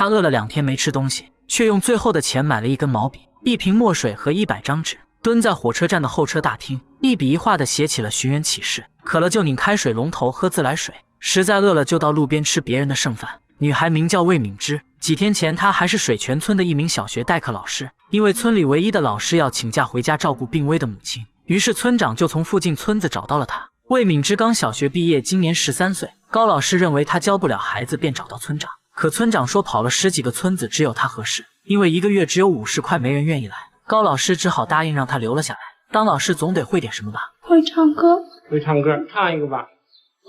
他饿了2天没吃东西，却用最后的钱买了一根毛笔、1瓶墨水和100张纸，蹲在火车站的候车大厅，一笔一画地写起了寻人启事。渴了就拧开水龙头喝自来水，实在饿了就到路边吃别人的剩饭。女孩名叫魏敏芝，几天前她还是水泉村的一名小学代课老师，因为村里唯一的老师要请假回家照顾病危的母亲，于是村长就从附近村子找到了她。魏敏芝刚小学毕业，今年13岁。高老师认为她教不了孩子，便找到村长。可村长说跑了10几个村子，只有她合适，因为1个月只有50块，没人愿意来。高老师只好答应让她留了下来。当老师总得会点什么吧？会唱歌。会唱歌，唱一个吧。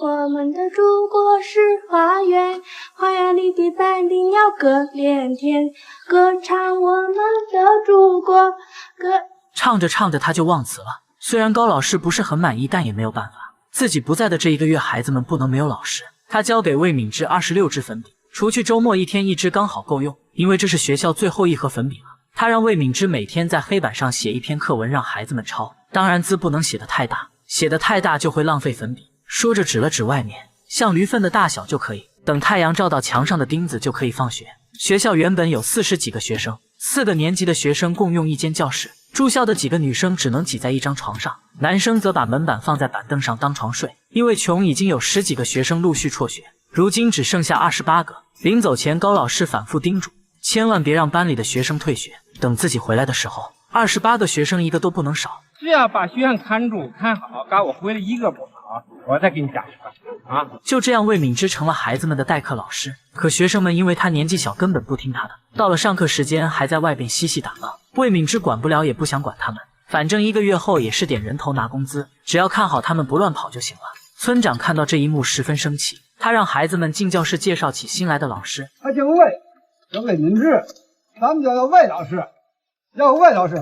我们的祖国是花园，花园里的百灵鸟歌连天，歌唱我们的祖国。唱着唱着他就忘词了。虽然高老师不是很满意，但也没有办法，自己不在的这1个月，孩子们不能没有老师。他交给魏敏芝26支粉笔，除去周末1天1支刚好够用，因为这是学校最后1盒粉笔了。他让魏敏芝每天在黑板上写1篇课文，让孩子们抄，当然字不能写得太大，写得太大就会浪费粉笔。说着指了指外面，像驴粪的大小就可以，等太阳照到墙上的钉子就可以放学。学校原本有40几个学生，4个年级的学生共用1间教室，住校的几个女生只能挤在1张床上，男生则把门板放在板凳上当床睡。因为穷，已经有10几个学生陆续辍学，如今只剩下28个。临走前，高老师反复叮嘱，千万别让班里的学生退学，等自己回来的时候，28个学生1个都不能少。只要把学生看住看好，赶我回来1个不好，我再给你加10个啊！就这样，魏敏芝成了孩子们的代课老师。可学生们因为他年纪小，根本不听他的，到了上课时间还在外边嬉戏打闹。魏敏芝管不了，也不想管他们，反正1个月后也是点人头拿工资，只要看好他们不乱跑就行了。村长看到这一幕十分生气，他让孩子们进教室介绍起新来的老师。他姓魏，叫魏敏芝，咱们叫魏老师，叫魏老师。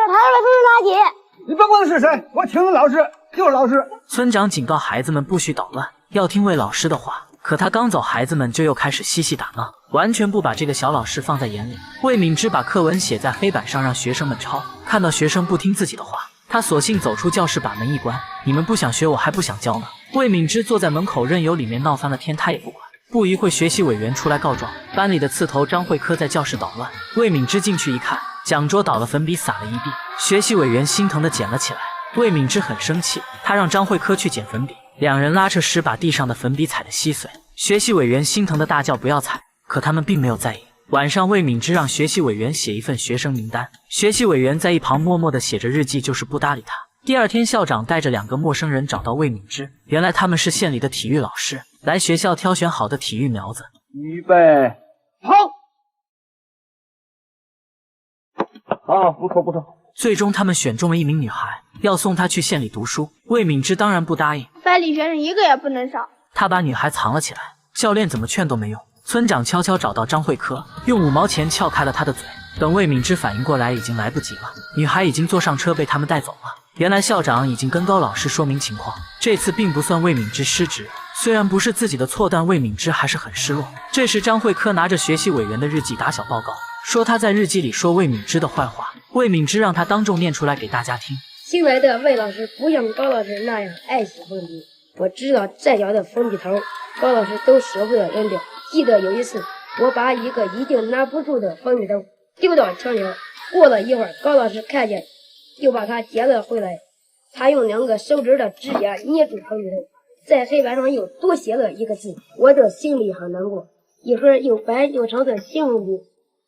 他是卫生垃圾。你甭管是谁，我请的老师就是老师。村长警告孩子们不许捣乱，要听魏老师的话。可他刚走，孩子们就又开始嬉戏打闹，完全不把这个小老师放在眼里。魏敏芝把课文写在黑板上让学生们抄，看到学生不听自己的话，他索性走出教室，把门一关。你们不想学，我还不想教呢。魏敏芝坐在门口，任由里面闹翻了天，他也不管。不一会，学习委员出来告状，班里的刺头张慧科在教室捣乱。魏敏芝进去一看，讲桌倒了，粉笔洒了一地。学习委员心疼地捡了起来。魏敏芝很生气，他让张慧科去捡粉笔，两人拉扯时把地上的粉笔踩得稀碎。学习委员心疼的大叫不要踩，可他们并没有在意。晚上，魏敏芝让学习委员写一份学生名单，学习委员在一旁默默地写着日记，就是不搭理他。第二天，校长带着2个陌生人找到魏敏芝，原来他们是县里的体育老师，来学校挑选好的体育苗子。预备，好！啊，不错不错。最终，他们选中了一名女孩，要送她去县里读书。魏敏芝当然不答应，班里学生1个也不能少。他把女孩藏了起来，教练怎么劝都没用。村长悄悄找到张慧科，用5毛钱撬开了他的嘴。等魏敏芝反应过来，已经来不及了，女孩已经坐上车被他们带走了。原来校长已经跟高老师说明情况，这次并不算魏敏芝失职，虽然不是自己的错，但魏敏芝还是很失落。这时张慧科拿着学习委员的日记打小报告，说他在日记里说魏敏芝的坏话。魏敏芝让他当众念出来给大家听。新来的魏老师不像高老师那样爱惜粉笔，我知道再小的粉笔头高老师都舍不得扔掉。记得有一次，我把一个已经拿不住的粉笔头丢到墙角，过了一会儿，高老师看见，就把它捡了回来。他用2个手指的指甲捏住粉笔头，在黑板上又多写了1个字。我这心里很难过。一会儿又白又长的形容笔，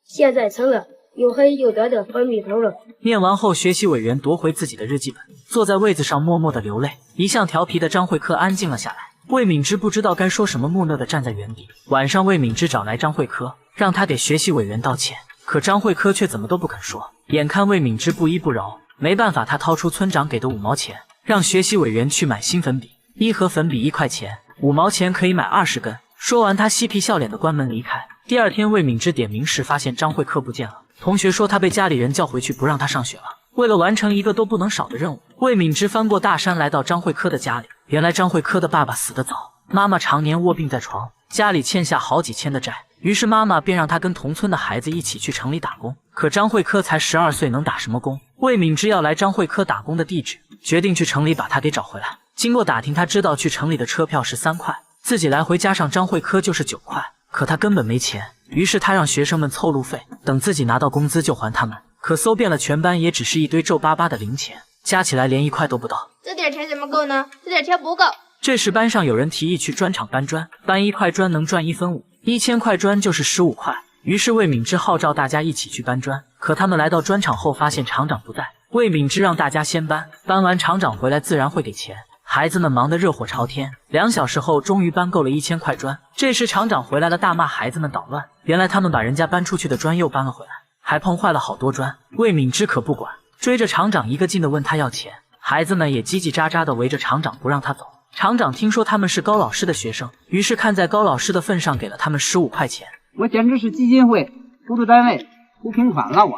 现在成了又黑又短的粉笔头了。念完后，学习委员夺回自己的日记本，坐在位子上默默地流泪。一向调皮的张慧科安静了下来。魏敏芝不知道该说什么，木讷地站在原地。晚上，魏敏芝找来张慧科，让他给学习委员道歉，可张慧科却怎么都不肯说。眼看魏敏芝不依不饶，没办法，他掏出村长给的5毛钱，让学习委员去买新粉笔。1盒粉笔1块钱，5毛钱可以买20根。说完，他嬉皮笑脸地关门离开。第二天，魏敏芝点名时发现张慧科不见了，同学说他被家里人叫回去，不让他上学了。为了完成1个都不能少的任务，魏敏芝翻过大山来到张慧科的家里。原来张慧科的爸爸死得早，妈妈常年卧病在床，家里欠下好几千的债，于是妈妈便让他跟同村的孩子一起去城里打工。可张慧科才12岁，能打什么工？魏敏芝要来张慧科打工的地址，决定去城里把他给找回来。经过打听，他知道去城里的车票是3块，自己来回加上张慧科就是9块，可他根本没钱，于是他让学生们凑路费，等自己拿到工资就还他们。可搜遍了全班，也只是一堆皱巴巴的零钱，加起来连1块都不到。这点钱怎么够呢？这点钱不够。这时班上有人提议去砖厂搬砖，搬1块砖能赚1分5，1000块砖就是15块。于是魏敏之号召大家一起去搬砖，可他们来到砖厂后发现厂长不在，魏敏之让大家先搬，搬完厂长回来自然会给钱。孩子们忙得热火朝天，2小时后终于搬够了1000块砖。这时厂长回来了，大骂孩子们捣乱，原来他们把人家搬出去的砖又搬了回来，还碰坏了好多砖。魏敏之可不管，追着厂长一个劲的问他要钱，孩子们也叽叽喳喳的围着厂长不让他走。厂长听说他们是高老师的学生，于是看在高老师的份上给了他们15块钱。我简直是基金会、辅助单位不平款了我。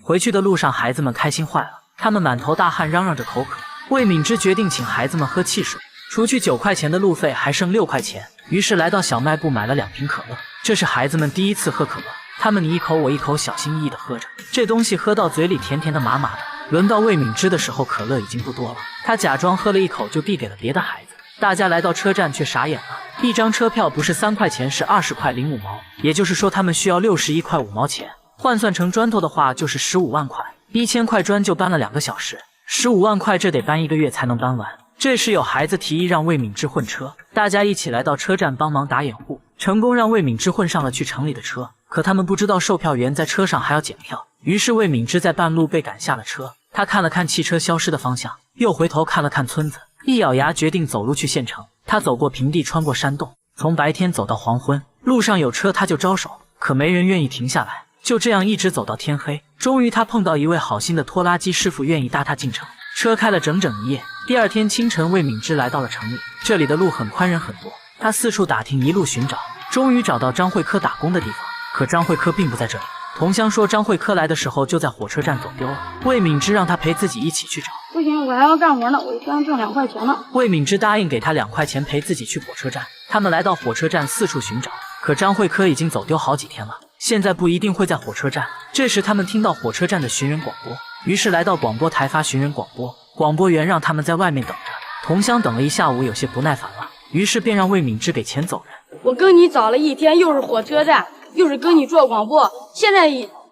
回去的路上，孩子们开心坏了，他们满头大汗，嚷嚷着口渴。魏敏之决定请孩子们喝汽水，除去9块钱的路费，还剩6块钱。于是来到小卖部买了2瓶可乐。这是孩子们第一次喝可乐，他们你一口我一口，小心翼翼地喝着。这东西喝到嘴里甜甜的麻麻的。轮到魏敏之的时候，可乐已经不多了，他假装喝了一口就递给了别的孩子。大家来到车站却傻眼了，一张车票不是3块钱，是20块05毛，也就是说他们需要61块5毛钱，换算成砖头的话就是15万块。1000块砖就搬了2个小时，15万块这得搬1个月才能搬完。这时有孩子提议让魏敏之混车，大家一起来到车站帮忙打掩护，成功让魏敏之混上了去城里的车。可他们不知道售票员在车上还要检票，于是魏敏之在半路被赶下了车。他看了看汽车消失的方向，又回头看了看村子，一咬牙决定走路去县城。他走过平地，穿过山洞，从白天走到黄昏，路上有车他就招手，可没人愿意停下来。就这样一直走到天黑，终于他碰到一位好心的拖拉机师傅，愿意搭他进城。车开了整整1夜。第2天清晨，魏敏之来到了城里，这里的路很宽人很多，他四处打听，一路寻找，终于找到张慧科打工的地方。可张慧科并不在这里，同乡说张慧科来的时候就在火车站走丢了。魏敏之让他陪自己一起去找。不行，我还要干活呢，我一天挣2块钱呢。魏敏之答应给他2块钱陪自己去火车站。他们来到火车站四处寻找，可张慧科已经走丢好几天了，现在不一定会在火车站。这时他们听到火车站的寻人广播，于是来到广播台发寻人广播。广播员让他们在外面等着。同乡等了一下午，有些不耐烦了，于是便让魏敏之给钱走人。我跟你找了一天，又是火车站，又是跟你做广播，现在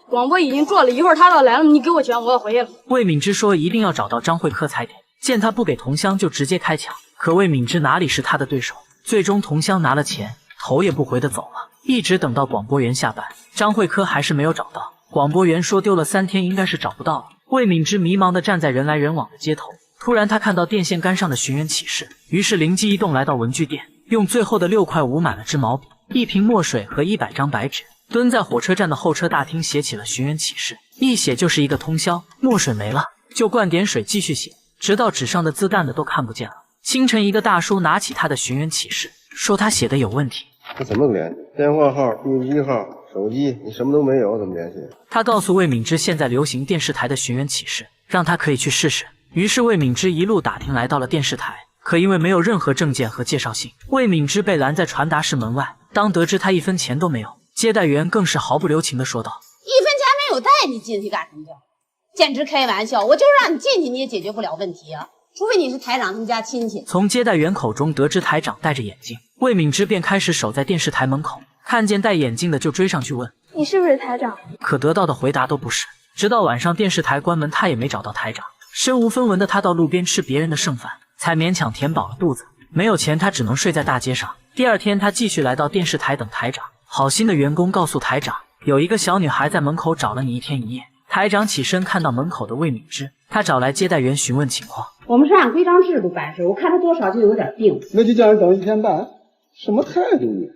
广播已经做了，一会儿他要来了，你给我钱，我要回去了。魏敏之说一定要找到张慧科才给，见他不给同乡就直接开抢。可魏敏之哪里是他的对手，最终同乡拿了钱，头也不回的走了。一直等到广播员下班，张慧科还是没有找到。广播员说丢了3天，应该是找不到了。魏敏之迷茫地站在人来人往的街头，突然他看到电线杆上的寻人启事，于是灵机一动来到文具店，用最后的6块5买了支毛笔、1瓶墨水和100张白纸，蹲在火车站的候车大厅写起了寻人启事。一写就是一个通宵，墨水没了就灌点水继续写，直到纸上的字淡的都看不见了。清晨，一个大叔拿起他的寻人启事，说他写的有问题。这怎么联系？电话号、订机号、手机，你什么都没有，怎么联系？他告诉魏敏之现在流行电视台的寻人启事，让他可以去试试。于是魏敏之一路打听来到了电视台，可因为没有任何证件和介绍信，魏敏之被拦在传达室门外。当得知他1分钱都没有，接待员更是毫不留情地说道：“1分钱没有带你进去干什么去？简直开玩笑！我就让你进去，你也解决不了问题啊！除非你是台长他们家亲戚。”从接待员口中得知台长戴着眼镜，魏敏之便开始守在电视台门口，看见戴眼镜的就追上去问：“你是不是台长？”可得到的回答都不是。直到晚上电视台关门，他也没找到台长。身无分文的他到路边吃别人的剩饭，才勉强填饱了肚子。没有钱，他只能睡在大街上。第2天，他继续来到电视台等台长。好心的员工告诉台长，有一个小女孩在门口找了你1天1夜。台长起身看到门口的魏敏之，他找来接待员询问情况。我们是按规章制度办事，我看他多少就有点病。那就叫人等1天半，什么态度你？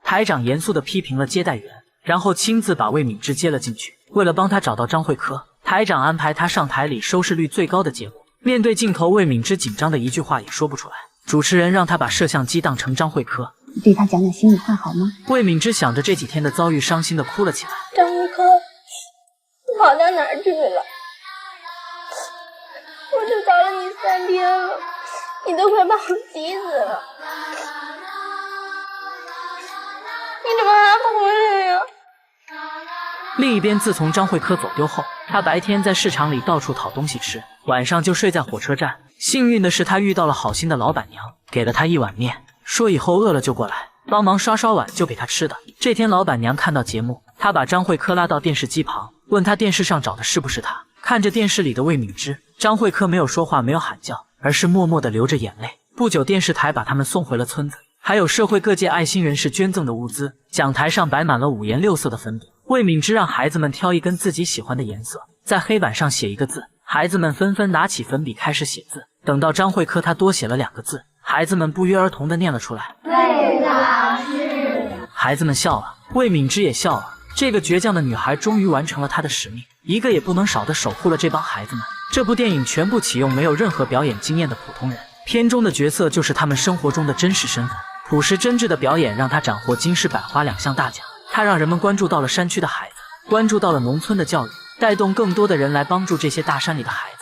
台长严肃地批评了接待员，然后亲自把魏敏之接了进去。为了帮他找到张慧科，台长安排他上台里收视率最高的节目。面对镜头，魏敏之紧张的一句话也说不出来。主持人让他把摄像机当成张慧科，你对他讲讲心里话好吗？魏敏之想着这几天的遭遇，伤心的哭了起来。张慧科，你跑到哪儿去了？我都找了你3天了，你都快把我急死了。你怎么还不回来呀？另一边，自从张慧科走丢后，他白天在市场里到处讨东西吃，晚上就睡在火车站。幸运的是，他遇到了好心的老板娘，给了他1碗面。说以后饿了就过来帮忙刷刷碗，就给他吃的。这天老板娘看到节目，她把张慧科拉到电视机旁，问他电视上找的是不是他。看着电视里的魏敏之，张慧科没有说话，没有喊叫，而是默默地流着眼泪。不久，电视台把他们送回了村子，还有社会各界爱心人士捐赠的物资。讲台上摆满了五颜六色的粉笔，魏敏之让孩子们挑一根自己喜欢的颜色，在黑板上写一个字。孩子们纷纷拿起粉笔开始写字。等到张慧科他多写了2个字，孩子们不约而同地念了出来。魏老师。孩子们笑了，魏敏之也笑了。这个倔强的女孩终于完成了她的使命，一个也不能少地守护了这帮孩子们。这部电影全部启用没有任何表演经验的普通人，片中的角色就是他们生活中的真实身份。朴实真挚的表演让他斩获金狮百花2项大奖。他让人们关注到了山区的孩子，关注到了农村的教育，带动更多的人来帮助这些大山里的孩子。